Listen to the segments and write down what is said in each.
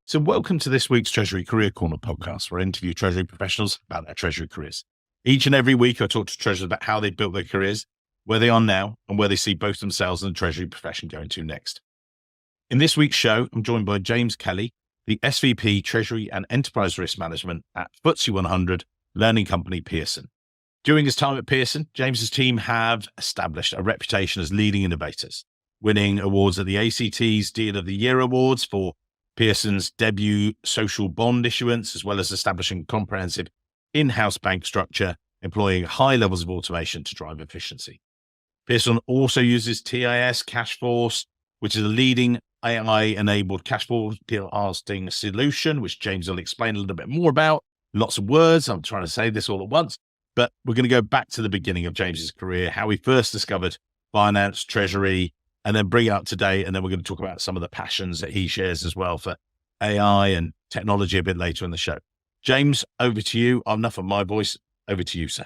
So welcome to this week's Treasury Career Corner podcast, where I interview Treasury professionals about their Treasury careers. Each and every week, I talk to treasurers about how they built their careers, where they are now, and where they see both themselves and the Treasury profession going to next. In this week's show, I'm joined by James Kelly, the SVP Treasury and Enterprise Risk Management at FTSE 100 learning company Pearson. During his time at Pearson, James's team have established a reputation as leading innovators, winning awards at the ACT's Deal of the Year Awards for Pearson's debut social bond issuance, as well as establishing comprehensive in-house bank structure, employing high levels of automation to drive efficiency. Pearson also uses TIS Cashforce, which is a leading AI-enabled cash forecasting solution, which James will explain a little bit more about. Lots of words. I'm trying to say this all at once, but we're going to go back to the beginning of James's career, how he first discovered finance, treasury, and then bring it up to date. And then we're going to talk about some of the passions that he shares as well for AI and technology a bit later in the show. James, over to you. Enough of my voice. Over to you, sir.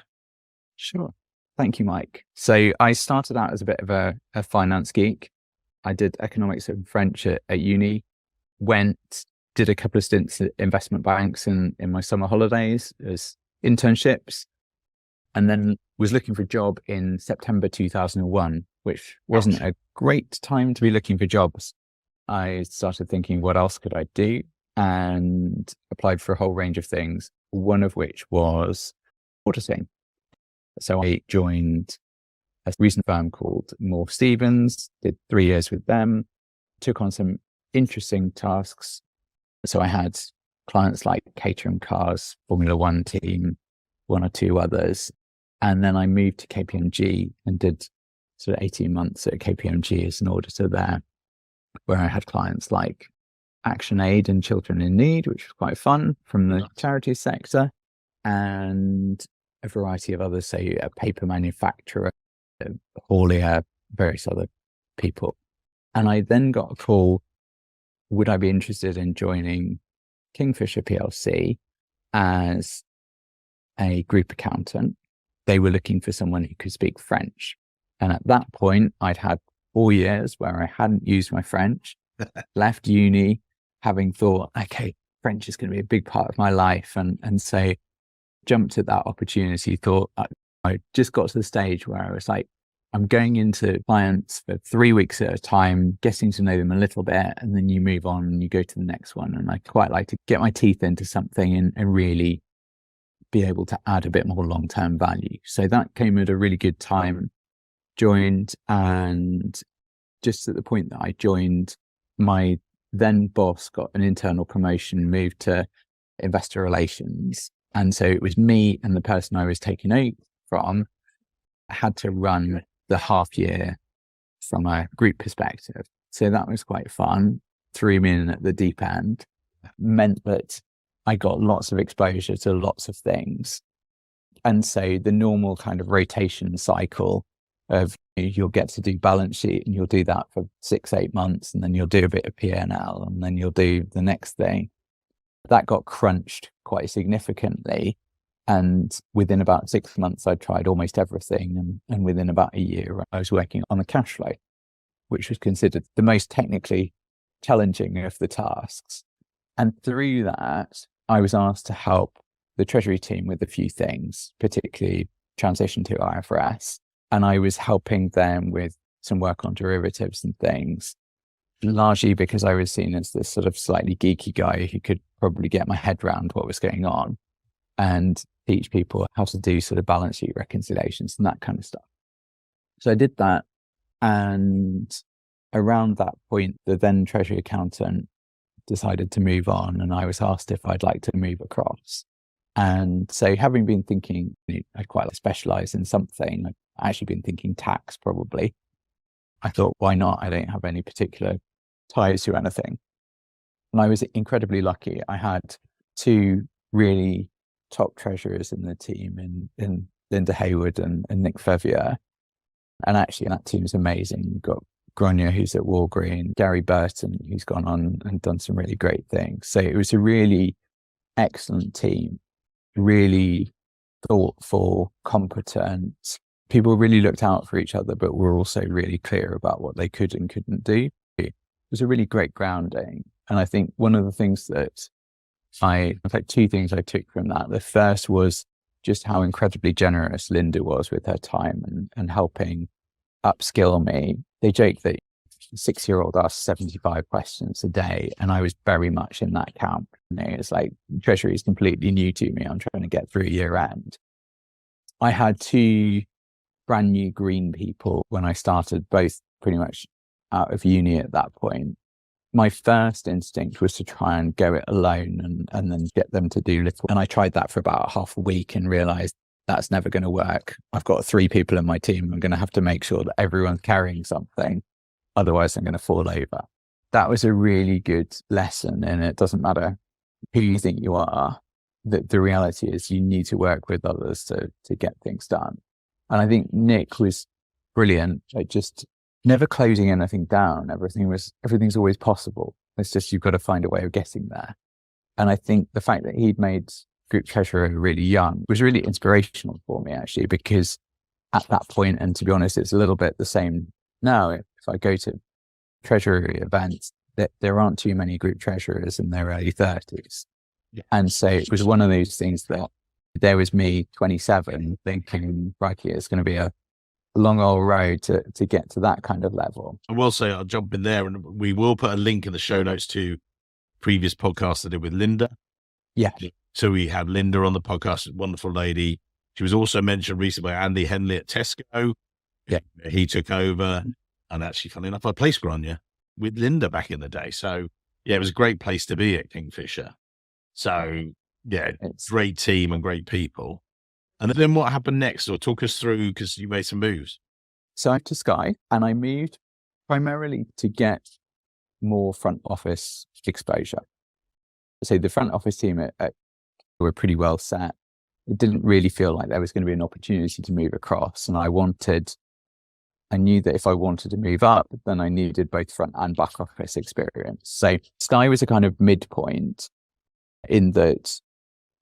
Sure. Thank you, Mike. So I started out as a bit of a finance geek. I did economics and French at uni, did a couple of stints at investment banks in my summer holidays as internships, and then was looking for a job in September 2001, which wasn't a great time to be looking for jobs. I started thinking, what else could I do? And applied for a whole range of things, one of which was auditing. So I joined a recent firm called Moore Stephens, did 3 years with them, took on some interesting tasks. So I had clients like Caterham Cars, Formula One team, one or two others. And then I moved to KPMG and did sort of 18 months at KPMG as an auditor there, where I had clients like Action Aid and Children in Need, which was quite fun, from the charity sector, and a variety of others, say a paper manufacturer, haulier, various other people. And I then got a call, would I be interested in joining Kingfisher PLC as a group accountant? They were looking for someone who could speak French. And at that point, I'd had 4 years where I hadn't used my French, left uni, having thought, okay, French is going to be a big part of my life. And so jumped at that opportunity, thought I just got to the stage where I was like, I'm going into clients for 3 weeks at a time, getting to know them a little bit, and then you move on and you go to the next one. And I quite like to get my teeth into something and really be able to add a bit more long-term value. So that came at a really good time. Joined, and just at the point that I joined, my then boss got an internal promotion, moved to investor relations. And so it was me and the person I was taking out from had to run the half year from a group perspective. So that was quite fun. Threw me in at the deep end, meant that I got lots of exposure to lots of things. And so the normal kind of rotation cycle of you'll get to do balance sheet and you'll do that for 6-8 months, and then you'll do a bit of P&L, and then you'll do the next thing. That got crunched quite significantly. And within about 6 months, I tried almost everything. And within about a year, I was working on the cash flow, which was considered the most technically challenging of the tasks. And through that, I was asked to help the Treasury team with a few things, particularly transition to IFRS. And I was helping them with some work on derivatives and things, largely because I was seen as this sort of slightly geeky guy who could probably get my head around what was going on and teach people how to do sort of balance sheet reconciliations and that kind of stuff. So I did that. And around that point, the then Treasury accountant decided to move on, and I was asked if I'd like to move across. And so having been thinking, I'd quite like to specialize in something. I'd actually been thinking tax probably. I thought, why not? I don't have any particular ties to anything. And I was incredibly lucky. I had two really top treasurers in the team, in Linda Hayward and Nick Fevier. And actually that team is amazing. You've got Grania, who's at Walgreen, Gary Burton, who's gone on and done some really great things. So it was a really excellent team, really thoughtful, competent. People really looked out for each other, but were also really clear about what they could and couldn't do. was a really great grounding. And I think one of the things that in fact, two things I took from that. The first was just how incredibly generous Linda was with her time and helping upskill me. They joke that a 6-year-old asks 75 questions a day, and I was very much in that camp. It's like Treasury is completely new to me. I'm trying to get through year end. I had 2 brand new green people when I started, both pretty much out of uni at that point. My first instinct was to try and go it alone and then get them to do little. And I tried that for about half a week and realized that's never going to work. I've got 3 people in my team. I'm going to have to make sure that everyone's carrying something. Otherwise, I'm going to fall over. That was a really good lesson. And it doesn't matter who you think you are. The reality is you need to work with others to get things done. And I think Nick was brilliant at just never closing anything down. Everything's always possible. It's just, you've got to find a way of getting there. And I think the fact that he'd made group treasurer really young was really inspirational for me, actually, because at that point, and to be honest, it's a little bit the same now. If I go to treasury events, there aren't too many group treasurers in their early 30s. Yeah. And so it was one of those things that there was me, 27, thinking, right, it's going to be a long old road to get to that kind of level. I will say, I'll jump in there, and we will put a link in the show notes to previous podcasts I did with Linda. Yeah. So we had Linda on the podcast, wonderful lady. She was also mentioned recently by Andy Henley at Tesco. Yeah. He took over, and actually, funny enough, I placed Grania with Linda back in the day. So yeah, it was a great place to be at Kingfisher. So yeah, it's great team and great people. And then what happened next? Or talk us through, because you made some moves. So I went to Sky, and I moved primarily to get more front office exposure. So the front office team were pretty well set. It didn't really feel like there was going to be an opportunity to move across. And I knew that if I wanted to move up, then I needed both front and back office experience. So Sky was a kind of midpoint, in that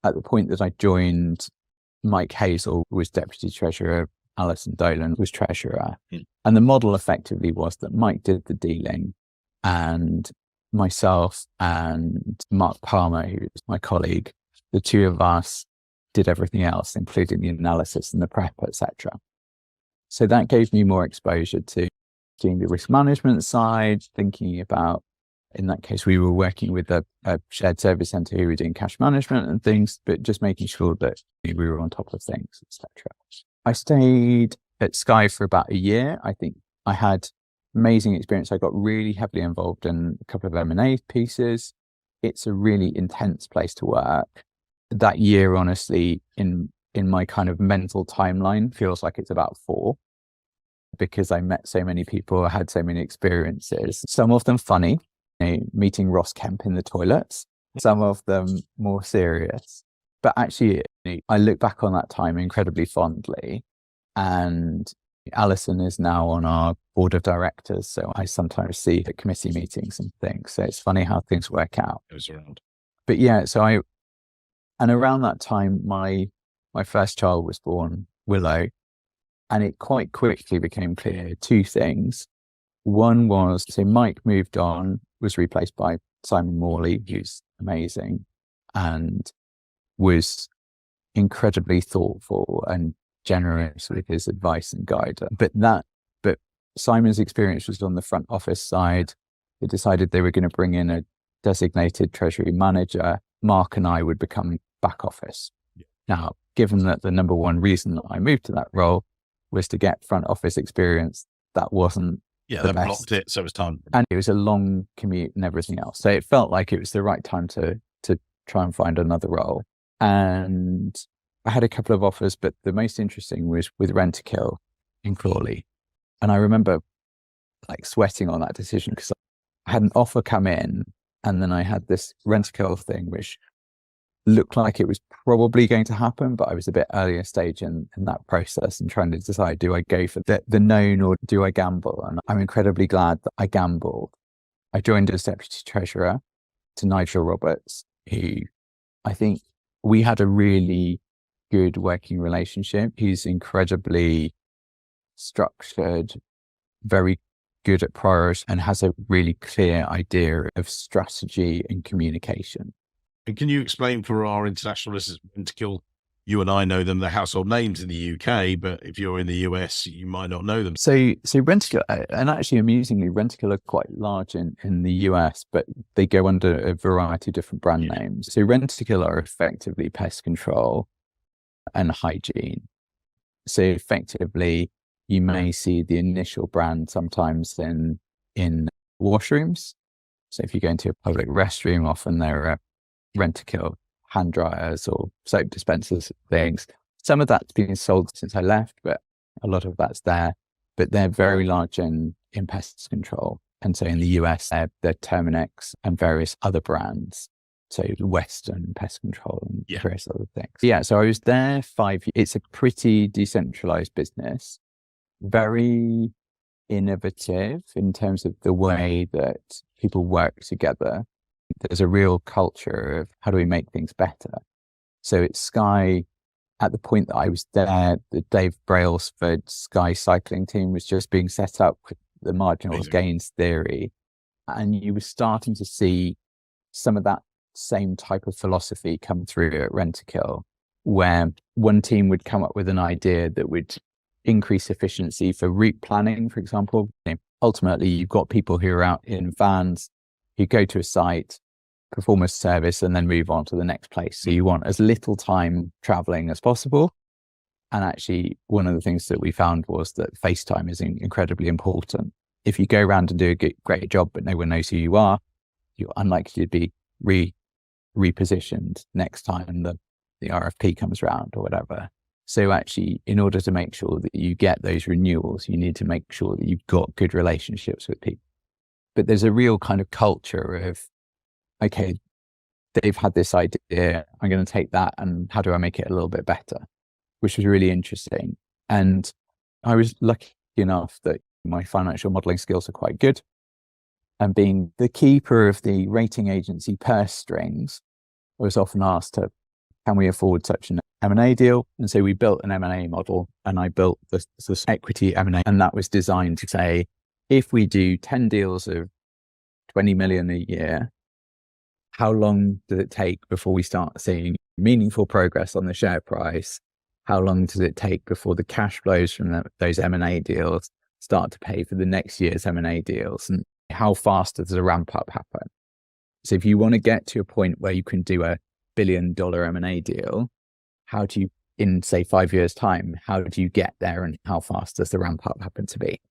at the point that I joined, Mike Hazel was deputy treasurer, Alison Dolan was treasurer. And the model effectively was that Mike did the dealing, and myself and Mark Palmer, who was my colleague, the 2 of us did everything else, including the analysis and the prep, etc. So that gave me more exposure to doing the risk management side, thinking about, in that case, we were working with a shared service center who were doing cash management and things, but just making sure that we were on top of things, etc. I stayed at Sky for about a year. I think I had amazing experience. I got really heavily involved in a couple of M&A pieces. It's a really intense place to work. That year, honestly, in my kind of mental timeline, feels like it's about 4, because I met so many people, I had so many experiences, some of them funny, meeting Ross Kemp in the toilets, some of them more serious. But actually, I look back on that time incredibly fondly. And Alison is now on our board of directors, so I sometimes see at committee meetings and things. So it's funny how things work out. It was around. But yeah, and around that time, my first child was born, Willow, and it quite quickly became clear 2 things. One was, so Mike moved on, was replaced by Simon Morley, who's amazing and was incredibly thoughtful and generous with his advice and guidance. But Simon's experience was on the front office side. They decided they were going to bring in a designated treasury manager. Mark and I would become back office. Yeah. Now, given that the number one reason that I moved to that role was to get front office experience, that wasn't they blocked it, so it was time. And it was a long commute and everything else. So it felt like it was the right time to try and find another role. And I had a couple of offers, but the most interesting was with Rentokil in Crawley. And I remember like sweating on that decision, because I had an offer come in, and then I had this Rentokil thing, which looked like it was probably going to happen, but I was a bit earlier stage in that process and trying to decide, do I go for the known or do I gamble? And I'm incredibly glad that I gambled. I joined as deputy treasurer to Nigel Roberts, who I think we had a really good working relationship. He's incredibly structured, very good at priorities, and has a really clear idea of strategy and communication. And can you explain for our international listeners, Rentokil, you and I know them, they're household names in the UK, but if you're in the US, you might not know them. So Rentokil, and actually amusingly, Rentokil are quite large in the US, but they go under a variety of different brand names. So Rentokil are effectively pest control and hygiene. So effectively, you may see the initial brand sometimes in washrooms. So if you go into a public restroom, often there are Rentokil hand dryers or soap dispensers, things. Some of that's been sold since I left, but a lot of that's there. But they're very large in pest control. And so in the US, they're Terminix and various other brands. So Western Pest Control and various other things. Yeah, so I was there 5 years. It's a pretty decentralized business, very innovative in terms of the way that people work together. There's a real culture of how do we make things better. So it's Sky, at the point that I was there, the Dave Brailsford Sky cycling team was just being set up with the marginal gains theory. And you were starting to see some of that same type of philosophy come through at Rentokil, where one team would come up with an idea that would increase efficiency for route planning, for example. Ultimately, you've got people who are out in vans who go to a site, perform a service, and then move on to the next place. So you want as little time traveling as possible. And actually, one of the things that we found was that FaceTime is incredibly important. If you go around and do a great job, but no one knows who you are, you're unlikely to be repositioned next time the RFP comes around or whatever. So actually, in order to make sure that you get those renewals, you need to make sure that you've got good relationships with people. But there's a real kind of culture of, okay, they've had this idea, I'm going to take that and how do I make it a little bit better, which was really interesting. And I was lucky enough that my financial modeling skills are quite good. And being the keeper of the rating agency purse strings, I was often asked can we afford such an M&A deal? And so we built an M&A model, and I built this equity M&A, and that was designed to say, if we do 10 deals of 20 million a year, how long does it take before we start seeing meaningful progress on the share price? How long does it take before the cash flows from those M&A deals start to pay for the next year's M&A deals? And how fast does the ramp up happen? So if you want to get to a point where you can do a $1 billion M&A deal, how do you, in say 5 years time, how do you get there, and how fast does the ramp up happen to be?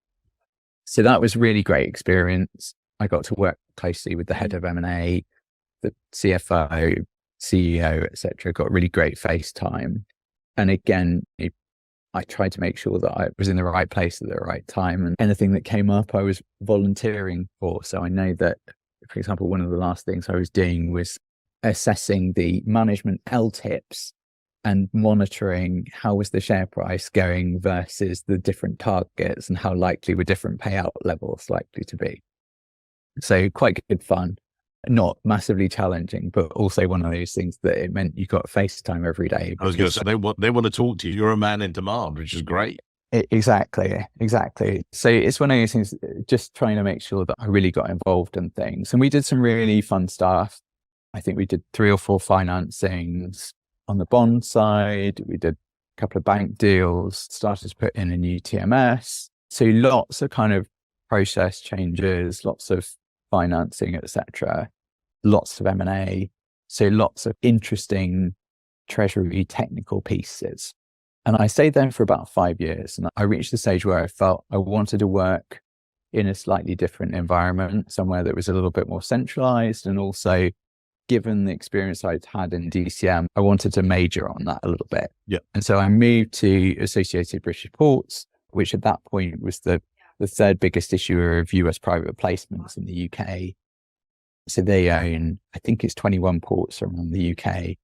So that was really great experience. I got to work closely with the head of M&A, the CFO, CEO, etc. Got really great face time. And again, I tried to make sure that I was in the right place at the right time, and anything that came up, I was volunteering for. So I know that, for example, one of the last things I was doing was assessing the management LTIPs and monitoring how was the share price going versus the different targets, and how likely were different payout levels likely to be. So quite good fun, not massively challenging, but also one of those things that it meant you got FaceTime every day. I was going to say, they want to talk to you. You're a man in demand, which is great. Exactly. So it's one of those things, just trying to make sure that I really got involved in things. And we did some really fun stuff. I think we did 3 or 4 financings on the bond side. We did a couple of bank deals, started to put in a new TMS. So lots of kind of process changes, lots of financing, etc. Lots of M&A. So lots of interesting treasury technical pieces. And I stayed there for about 5 years. And I reached the stage where I felt I wanted to work in a slightly different environment, somewhere that was a little bit more centralized. And also, given the experience I'd had in DCM, I wanted to major on that a little bit. Yeah. And so I moved to Associated British Ports, which at that point was the third biggest issuer of US private placements in the UK. So they own, I think it's 21 ports around the UK.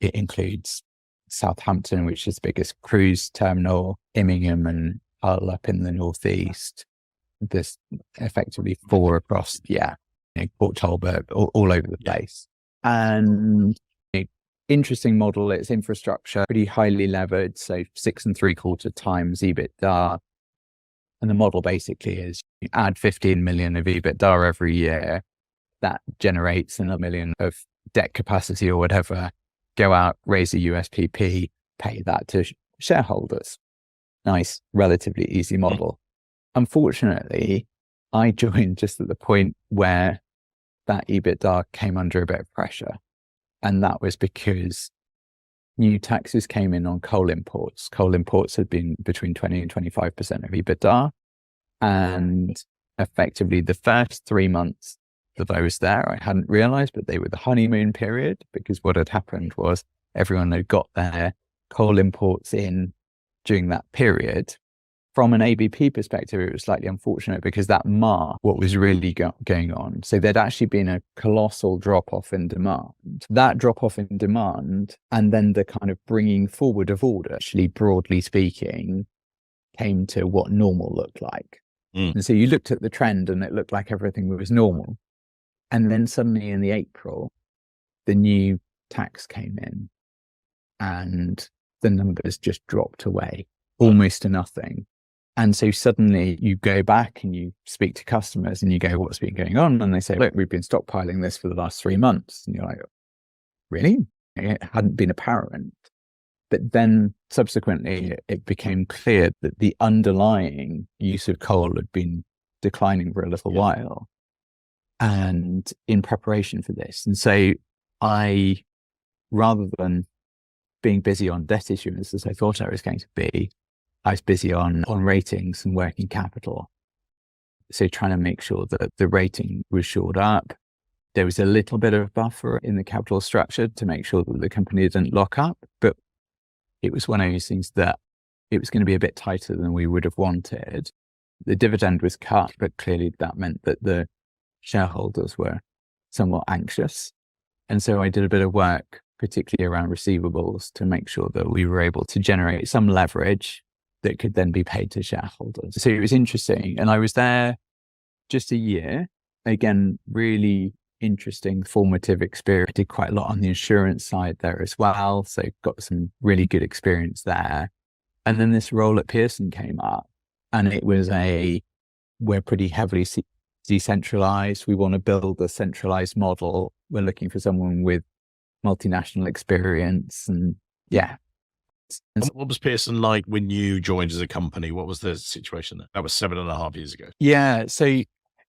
It includes Southampton, which is the biggest cruise terminal, Immingham and Hull up in the northeast. There's effectively 4 across, Port Talbot, all over the place. And interesting model. It's infrastructure, pretty highly levered, so 6.75 times EBITDA. And the model basically is you add 15 million of EBITDA every year, that generates another million of debt capacity or whatever, go out, raise a USPP, pay that to shareholders. Nice, relatively easy model. Unfortunately, I joined just at the point where that EBITDA came under a bit of pressure. And that was because new taxes came in on coal imports. Coal imports had been between 20 and 25% of EBITDA. And effectively, the first 3 months that I was there, I hadn't realized, but they were the honeymoon period, because what had happened was everyone had got their coal imports in during that period. From an ABP perspective, it was slightly unfortunate because that marked what was really going on. So there'd actually been a colossal drop-off in demand. That drop-off in demand and then the kind of bringing forward of order, actually, broadly speaking, came to what normal looked like. And so you looked at the trend and it looked like everything was normal. And then suddenly in the April, the new tax came in and the numbers just dropped away almost to nothing. And so suddenly you go back and you speak to customers and you go, what's been going on? And they say, look, we've been stockpiling this for the last 3 months. And you're like, really? It hadn't been apparent. But then subsequently it became clear that the underlying use of coal had been declining for a little while, and in preparation for this. And so I, rather than being busy on debt issuance as I thought I was going to be, I was busy on ratings and working capital. So trying to make sure that the rating was shored up. There was a little bit of a buffer in the capital structure to make sure that the company didn't lock up, but it was one of those things that it was going to be a bit tighter than we would have wanted. The dividend was cut, but clearly that meant that the shareholders were somewhat anxious. And so I did a bit of work, particularly around receivables, to make sure that we were able to generate some leverage that could then be paid to shareholders. So it was interesting. And I was there just a year. Again, really interesting, formative experience. I did quite a lot on the insurance side there as well. So got some really good experience there. And then this role at Pearson came up, and it was we're pretty heavily decentralized. We want to build a centralized model. We're looking for someone with multinational experience. And yeah. And what was Pearson like when you joined as a company? What was the situation there? That was 7.5 years ago. Yeah. So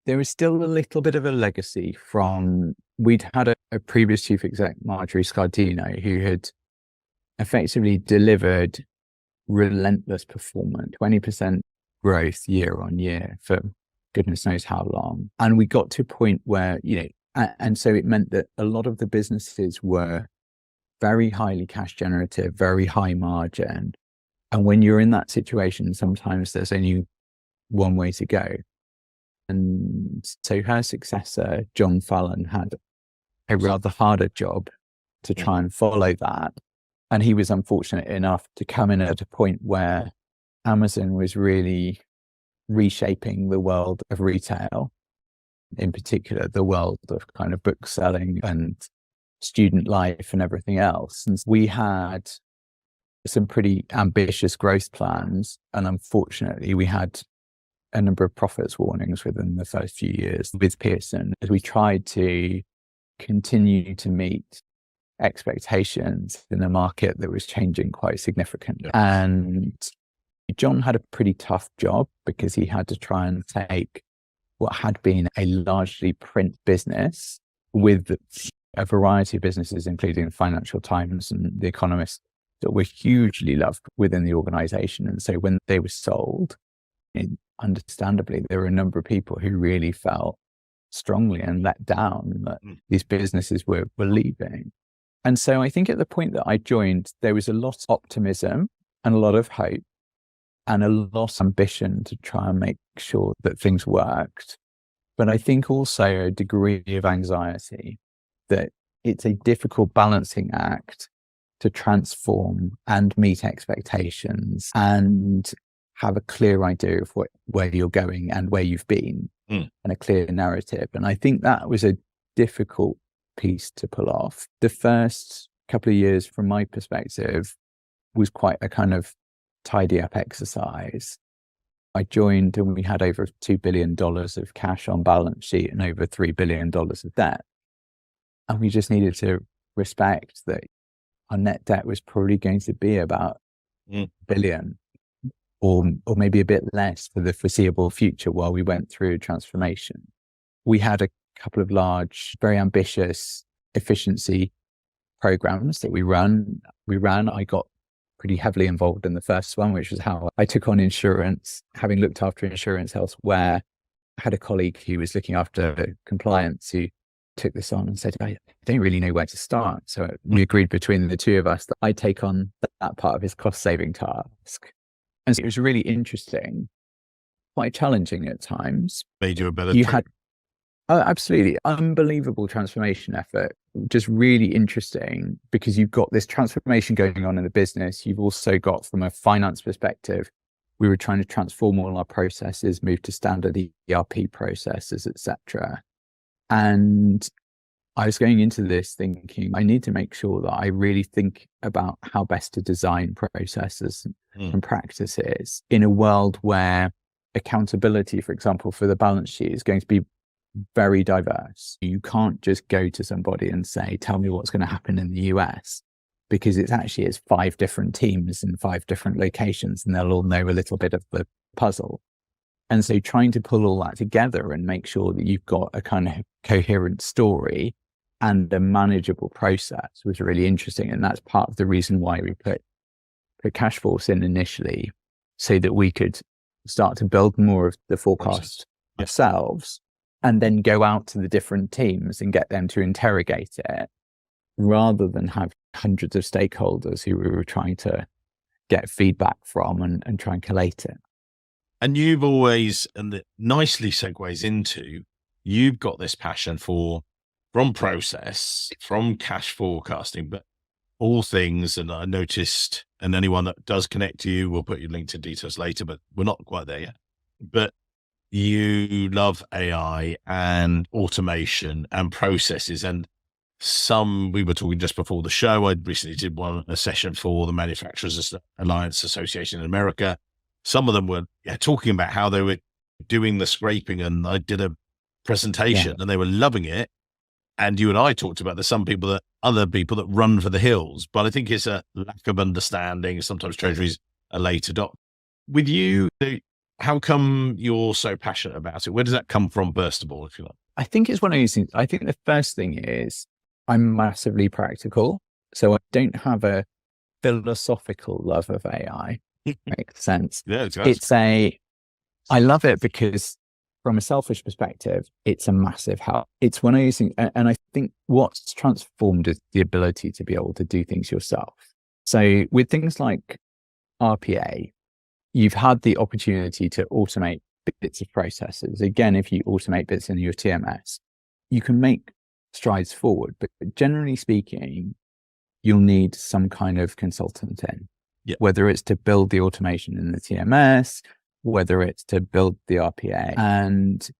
there was still a little bit of a legacy from, we'd had a previous chief exec, Marjorie Scardino, who had effectively delivered relentless performance, 20% growth year on year for goodness knows how long. And we got to a point where, and so it meant that a lot of the businesses were very highly cash generative, very high margin. And when you're in that situation, sometimes there's only one way to go. And so her successor, John Fallon, had a rather harder job to try and follow that. And he was unfortunate enough to come in at a point where Amazon was really reshaping the world of retail, in particular, the world of kind of book selling and student life and everything else. And we had some pretty ambitious growth plans. And unfortunately, we had a number of profits warnings within the first few years with Pearson, as we tried to continue to meet expectations in a market that was changing quite significantly. And John had a pretty tough job because he had to try and take what had been a largely print business with a variety of businesses, including the Financial Times and The Economist, that were hugely loved within the organization. And so when they were sold, understandably, there were a number of people who really felt strongly and let down that these businesses were leaving. And so I think at the point that I joined, there was a lot of optimism and a lot of hope and a lot of ambition to try and make sure that things worked. But I think also a degree of anxiety that it's a difficult balancing act to transform and meet expectations and have a clear idea of where you're going and where you've been and a clear narrative. And I think that was a difficult piece to pull off. The first couple of years, from my perspective, was quite a kind of tidy up exercise. I joined and we had over $2 billion of cash on balance sheet and over $3 billion of debt. And we just needed to respect that our net debt was probably going to be about $1 billion or maybe a bit less for the foreseeable future while we went through transformation. We had a couple of large, very ambitious efficiency programs that we ran. I got pretty heavily involved in the first one, which was how I took on insurance, having looked after insurance elsewhere. I had a colleague who was looking after compliance who took this on and said, I don't really know where to start. So we agreed between the two of us that I take on that part of his cost saving task. And so it was really interesting, quite challenging at times. Made you a better trader. Oh, absolutely. Unbelievable transformation effort. Just really interesting because you've got this transformation going on in the business. You've also got, from a finance perspective, we were trying to transform all our processes, move to standard ERP processes, etc. And I was going into this thinking, I need to make sure that I really think about how best to design processes and practices in a world where accountability, for example, for the balance sheet is going to be very diverse. You can't just go to somebody and say, tell me what's going to happen in the US, because it's 5 different teams in 5 different locations and they'll all know a little bit of the puzzle. And so trying to pull all that together and make sure that you've got a kind of coherent story and a manageable process was really interesting. And that's part of the reason why we put Cashforce in initially, so that we could start to build more of the forecast ourselves and then go out to the different teams and get them to interrogate it, rather than have hundreds of stakeholders who we were trying to get feedback from and try and collate it. And you've always, and it nicely segues into, you've got this passion from process, from cash forecasting, but all things. And I noticed, and anyone that does connect to you, we'll put your LinkedIn details later, but we're not quite there yet. But you love AI and automation and processes. And we were talking just before the show, I recently did a session for the Manufacturers Alliance Association in America. Some of them were talking about how they were doing the scraping, and I did a presentation and they were loving it. And you and I talked about there's other people that run for the hills, but I think it's a lack of understanding. Sometimes treasuries are late adopt. With you, how come you're so passionate about it? Where does that come from, first of all, if you like? I think it's one of these things. I think the first thing is I'm massively practical. So I don't have a philosophical love of AI. Makes sense. Yeah, I love it because from a selfish perspective, it's a massive help. It's one of these things. And I think what's transformed is the ability to be able to do things yourself. So with things like RPA, you've had the opportunity to automate bits of processes. Again, if you automate bits in your TMS, you can make strides forward. But generally speaking, you'll need some kind of consultant in. Whether it's to build the automation in the TMS, whether it's to build the RPA, and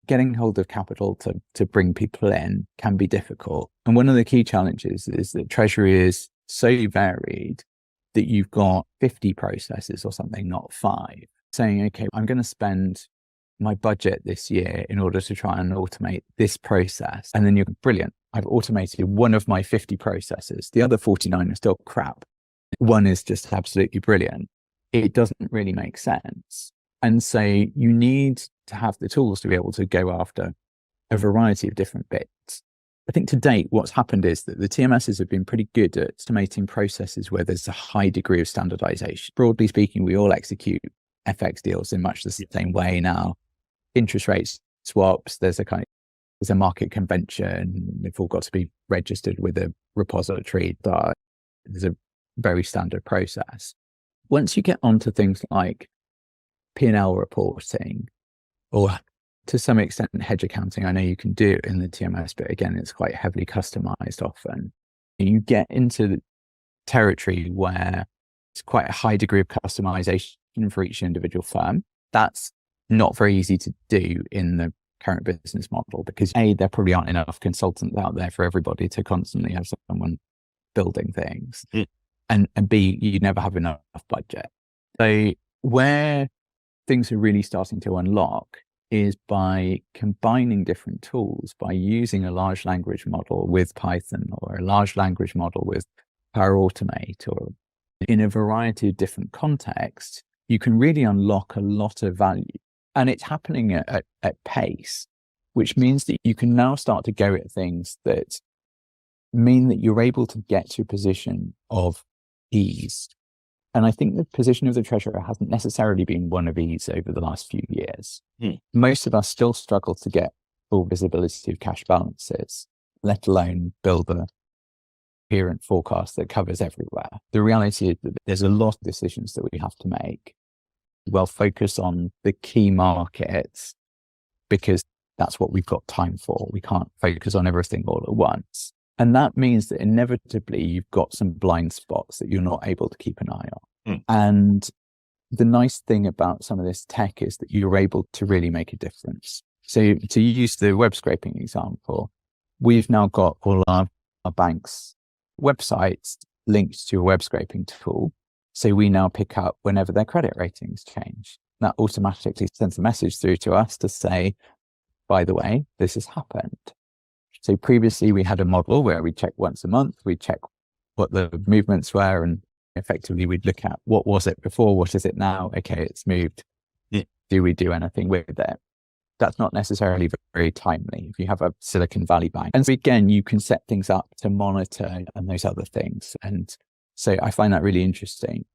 getting hold of capital to bring people in can be difficult. And one of the key challenges is that Treasury is so varied that you've got 50 processes or something, not 5. Saying, okay, I'm going to spend my budget this year in order to try and automate this process. And then you're brilliant. I've automated one of my 50 processes. The other 49 are still crap. One is just absolutely brilliant. It doesn't really make sense. And so you need to have the tools to be able to go after a variety of different bits. I think to date, what's happened is that the TMSs have been pretty good at estimating processes where there's a high degree of standardization. Broadly speaking, we all execute FX deals in much the same way now. Interest rates, swaps, there's a market convention. They've all got to be registered with a repository. There's a very standard process. Once you get onto things like P&L reporting, or to some extent hedge accounting, I know you can do it in the TMS, but again, it's quite heavily customized often. You get into the territory where it's quite a high degree of customization for each individual firm. That's not very easy to do in the current business model because A, there probably aren't enough consultants out there for everybody to constantly have someone building things. And B, you never have enough budget. So where things are really starting to unlock is by combining different tools, by using a large language model with Python or a large language model with Power Automate, or in a variety of different contexts, you can really unlock a lot of value. And it's happening at pace, which means that you can now start to go at things that mean that you're able to get to a position of ease. And I think the position of the treasurer hasn't necessarily been one of ease over the last few years. Most of us still struggle to get full visibility of cash balances, let alone build a coherent forecast that covers everywhere. The reality is that there's a lot of decisions that we have to make. We'll focus on the key markets because that's what we've got time for. We can't focus on everything all at once. And that means that inevitably you've got some blind spots that you're not able to keep an eye on. And the nice thing about some of this tech is that you're able to really make a difference. So to use the web scraping example, we've now got all our banks' websites linked to a web scraping tool. So we now pick up whenever their credit ratings change. That automatically sends a message through to us to say, by the way, this has happened. So previously we had a model where we check once a month, we check what the movements were, and effectively we'd look at what was it before, what is it now? Okay, it's moved. Do we do anything with it? That's not necessarily very timely if you have a Silicon Valley bank. And so again, you can set things up to monitor and those other things. And so I find that really interesting.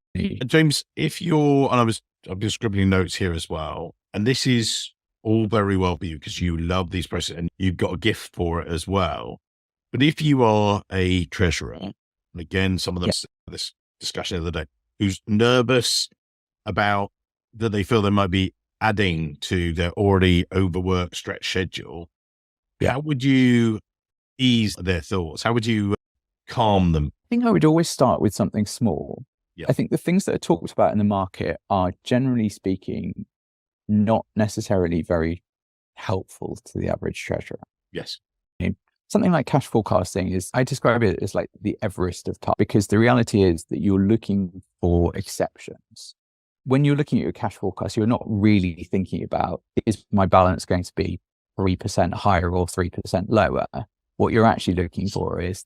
James, if you're, and I've been scribbling notes here as well, and this is all very well for you because you love these processes and you've got a gift for it as well. But if you are a treasurer, and again, some of them, this discussion the other day, who's nervous about that they feel they might be adding to their already overworked stretch schedule, how would you ease their thoughts? How would you calm them? I think I would always start with something small. I think the things that are talked about in the market are, generally speaking, not necessarily very helpful to the average treasurer. Yes. Something like cash forecasting is, I describe it as like the Everest of tasks, because the reality is that you're looking for exceptions. When you're looking at your cash forecast, you're not really thinking about, is my balance going to be 3% higher or 3% lower? What you're actually looking for is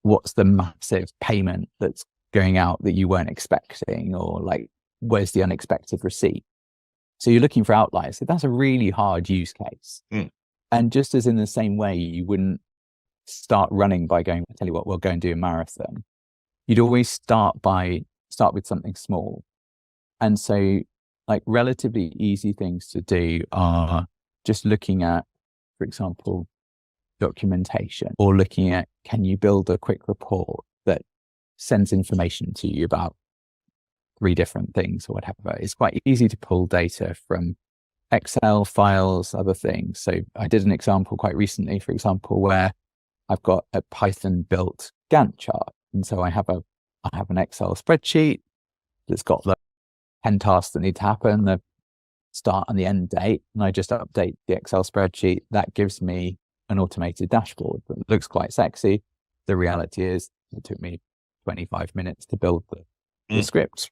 what's the massive payment that's going out that you weren't expecting, or like, where's the unexpected receipt? So you're looking for outliers. So that's a really hard use case. And just as in the same way, you wouldn't start running by going, I tell you what, we'll go and do a marathon. You'd always start with something small. And so like relatively easy things to do are just looking at, for example, documentation, or looking at, can you build a quick report that sends information to you about 3 different things or whatever. It's quite easy to pull data from Excel files, other things. So I did an example quite recently, for example, where I've got a Python built Gantt chart. And so I have an Excel spreadsheet that's got the 10 tasks that need to happen, the start and the end date. And I just update the Excel spreadsheet. That gives me an automated dashboard that looks quite sexy. The reality is it took me 25 minutes to build the script.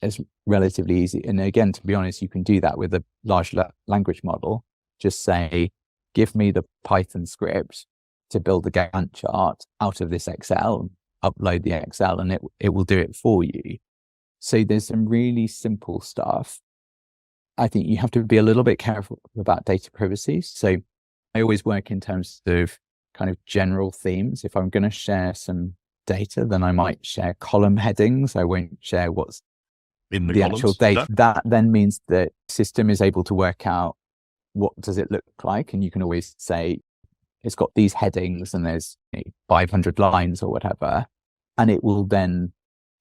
It's relatively easy. And again, to be honest, you can do that with a large language model. Just say, give me the Python script to build the Gantt chart out of this Excel, upload the Excel, and it will do it for you. So there's some really simple stuff. I think you have to be a little bit careful about data privacy. So I always work in terms of kind of general themes. If I'm going to share some data, then I might share column headings. I won't share what's in the actual data. That then means that the system is able to work out what does it look like. And you can always say, it's got these headings and there's 500 lines or whatever. And it will then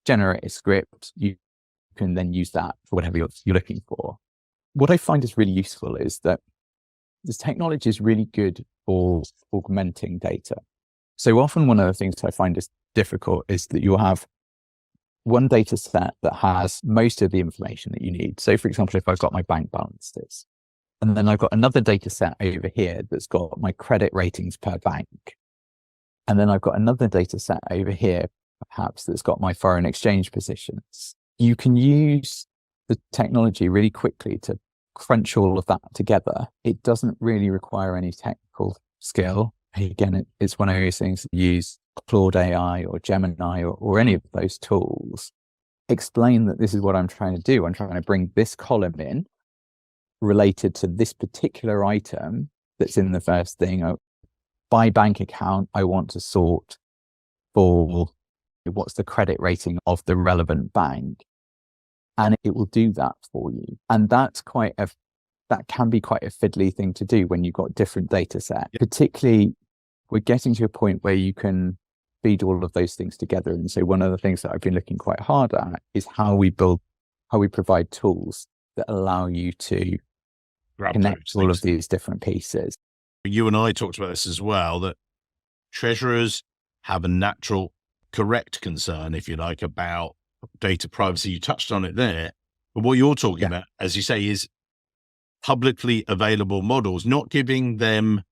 generate a script. You can then use that for whatever you're looking for. What I find is really useful is that this technology is really good for augmenting data. So often one of the things I find is difficult is that you'll have one data set that has most of the information that you need. So for example, if I've got my bank balances, and then I've got another data set over here that's got my credit ratings per bank. And then I've got another data set over here, perhaps, that's got my foreign exchange positions. You can use the technology really quickly to crunch all of that together. It doesn't really require any technical skill. Again, it's one of those things that use Claude AI or Gemini or any of those tools. Explain that this is what I'm trying to do. I'm trying to bring this column in related to this particular item that's in the first thing. By bank account, I want to sort for what's the credit rating of the relevant bank. And it will do that for you. And that can be quite a fiddly thing to do when you've got different data sets. Particularly, we're getting to a point where you can feed all of those things together. And so one of the things that I've been looking quite hard at is how we provide tools that allow you to connect all of these different pieces. You and I talked about this as well, that treasurers have a natural, correct concern, if you like, about data privacy. You touched on it there. But what you're talking about, as you say, is publicly available models, not giving them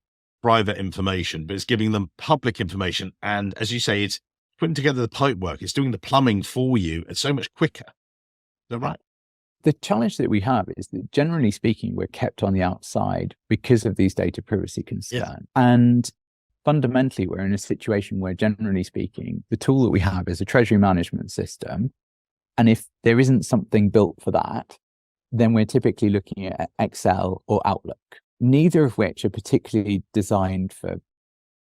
private information, but it's giving them public information. And as you say, it's putting together the pipework. It's doing the plumbing for you. It's so much quicker. Is that right? The challenge that we have is that, generally speaking, we're kept on the outside because of these data privacy concerns. And fundamentally, we're in a situation where, generally speaking, the tool that we have is a treasury management system. And if there isn't something built for that, then we're typically looking at Excel or Outlook, neither of which are particularly designed for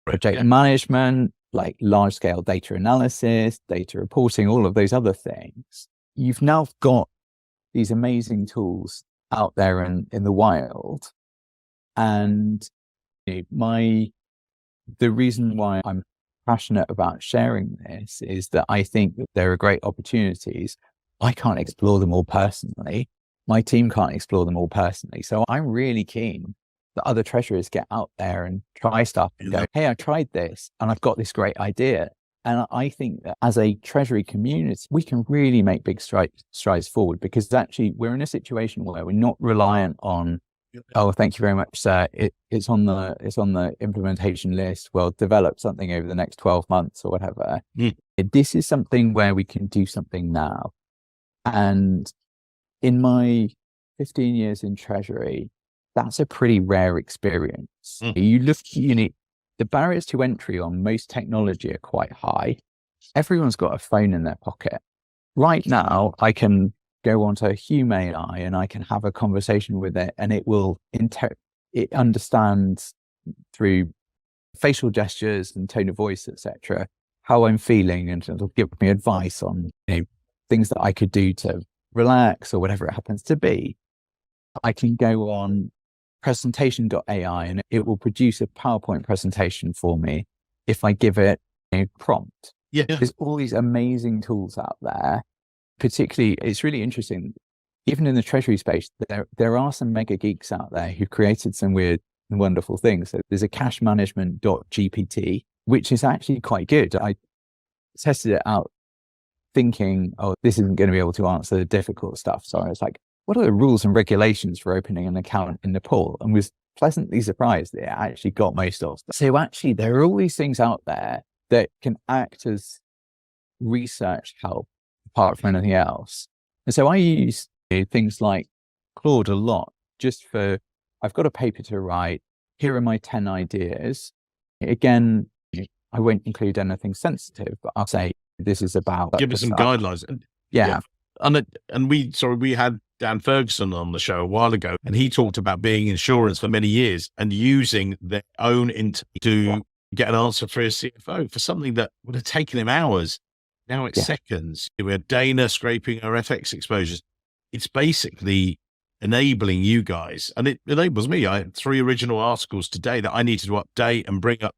project management, like large scale data analysis, data reporting, all of those other things. You've now got these amazing tools out there in the wild. And the reason why I'm passionate about sharing this is that I think that there are great opportunities. I can't explore them all personally. My team can't explore them all personally. So I'm really keen that other treasurers get out there and try stuff and go, hey, I tried this and I've got this great idea. And I think that as a treasury community, we can really make big strides forward, because actually we're in a situation where we're not reliant on, oh, thank you very much, sir. It's on the implementation list. Well, develop something over the next 12 months or whatever. This is something where we can do something now. And in my 15 years in treasury, that's a pretty rare experience. You look, the barriers to entry on most technology are quite high. Everyone's got a phone in their pocket. Right now, I can go onto Hume AI and I can have a conversation with it, and it will it understands through facial gestures and tone of voice, etc., how I'm feeling, and it'll give me advice on things that I could do to relax or whatever it happens to be. I can go on presentation.ai and it will produce a PowerPoint presentation for me if I give it a prompt. There's all these amazing tools out there. Particularly, it's really interesting, even in the treasury space, there are some mega geeks out there who created some weird and wonderful things. So there's a cash management.gpt, which is actually quite good. I tested it out thinking, oh, this isn't going to be able to answer the difficult stuff. So I was like, what are the rules and regulations for opening an account in Nepal? And was pleasantly surprised that it actually got most of them. So actually, there are all these things out there that can act as research help apart from anything else. And so I use things like Claude a lot, just for, I've got a paper to write. Here are my 10 ideas. Again, I won't include anything sensitive, but I'll say this is about. Give us some guidelines. And we had Dan Ferguson on the show a while ago, and he talked about being in insurance for many years and using their own to get an answer for his CFO for something that would have taken him hours. Now it's seconds. We had Dana scraping our FX exposures. It's basically enabling you guys, and it enables me. I had 3 original articles today that I needed to update and bring up,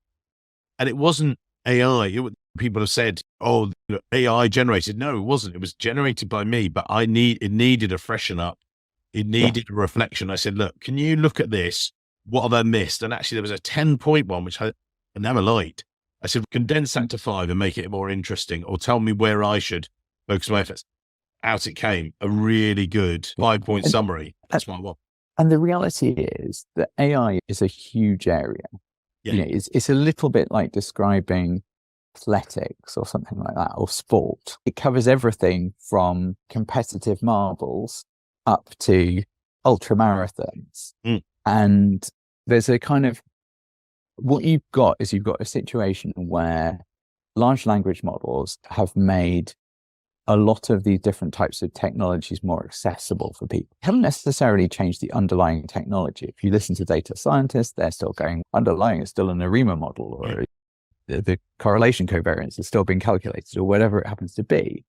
and it wasn't AI. People have said, oh, AI generated. No, it wasn't. It was generated by me, but it needed a freshen up. It needed a reflection. I said, look, can you look at this? What have I missed? And actually there was a 10-point one, which I never liked. I said, condense that to 5 and make it more interesting, or tell me where I should focus my efforts. Out it came, a really good 5-point summary. That's what I want. And the reality is that AI is a huge area. It's a little bit like describing athletics or something like that, or sport. It covers everything from competitive marbles up to ultra marathons. Mm. And there's a kind of, what you've got is you've got a situation where large language models have made a lot of these different types of technologies more accessible for people. They haven't necessarily changed the underlying technology. If you listen to data scientists, they're still going, underlying is still an ARIMA model, or the correlation covariance is still being calculated, or whatever it happens to be.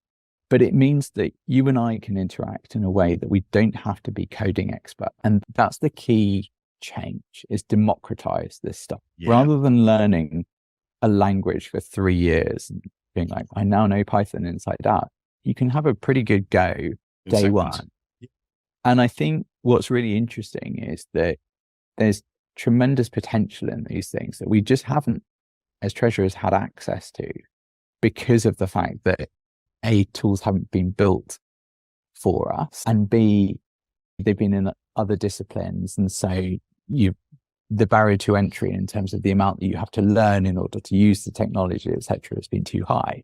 But it means that you and I can interact in a way that we don't have to be coding expert. And that's the key change, is democratize this stuff. Yeah. Rather than learning a language for 3 years and being like, I now know Python inside out, you can have a pretty good go day one. And I think what's really interesting is that there's tremendous potential in these things that we just haven't, as treasurers, had access to, because of the fact that A, tools haven't been built for us, and B, they've been in other disciplines. And so the barrier to entry in terms of the amount that you have to learn in order to use the technology, et cetera, has been too high.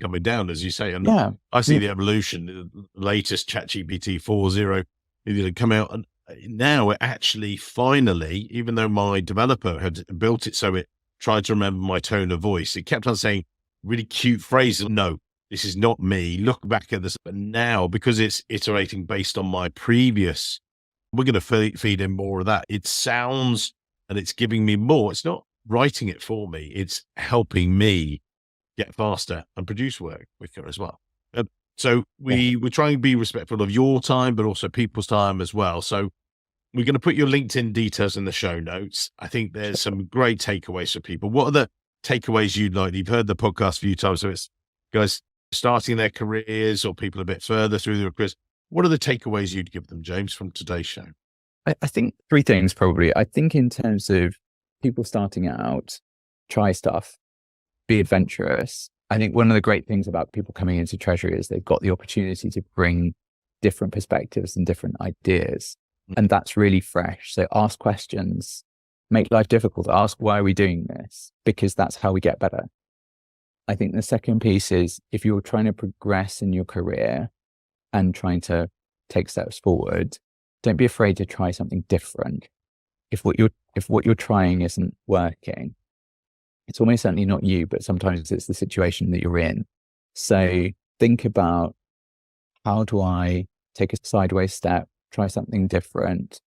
Coming down, as you say. And yeah, I see the evolution, the latest ChatGPT 4.0 come out, and now it actually finally, even though my developer had built it so it tried to remember my tone of voice, it kept on saying really cute phrases. No, this is not me. Look back at this. But now, because it's iterating based on my previous, we're going to feed in more of that. It sounds, and it's giving me more. It's not writing it for me. It's helping me get faster and produce work quicker as well. So we're trying to be respectful of your time, but also people's time as well. So we're going to put your LinkedIn details in the show notes. I think there's some great takeaways for people. What are the takeaways you'd like? You've heard the podcast a few times, so it's guys starting their careers or people a bit further through their careers. What are the takeaways you'd give them, James, from today's show? I think 3 things probably. I think in terms of people starting out, try stuff, be adventurous. I think one of the great things about people coming into Treasury is they've got the opportunity to bring different perspectives and different ideas. And that's really fresh. So ask questions, make life difficult. Ask, why are we doing this? Because that's how we get better. I think the second piece is, if you're trying to progress in your career and trying to take steps forward, don't be afraid to try something different. If what you're trying isn't working, it's almost certainly not you, but sometimes it's the situation that you're in. So think about, how do I take a sideways step, try something different,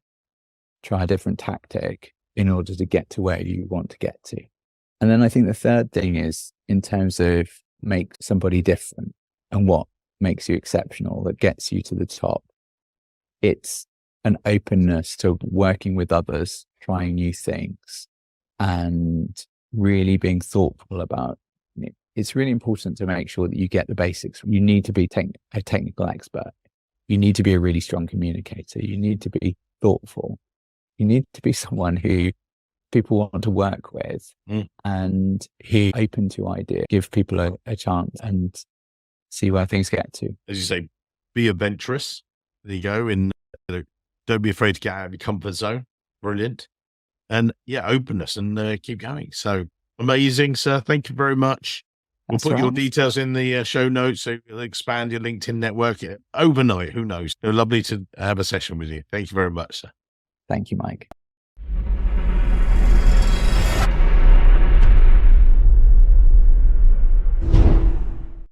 try a different tactic in order to get to where you want to get to. And then I think the third thing is, in terms of make somebody different and what makes you exceptional, that gets you to the top. It's an openness to working with others, trying new things, and really being thoughtful about it. It's really important to make sure that you get the basics. You need to be a technical expert. You need to be a really strong communicator. You need to be thoughtful. You need to be someone who people want to work with and who are open to ideas, give people a chance and see where things get to. As you say, be adventurous. There you go. And don't be afraid to get out of your comfort zone. Brilliant. And openness, and keep going. So amazing, sir. Thank you very much. We'll put your details in the show notes, so you'll expand your LinkedIn network overnight. Who knows? Lovely to have a session with you. Thank you very much, sir. Thank you, Mike.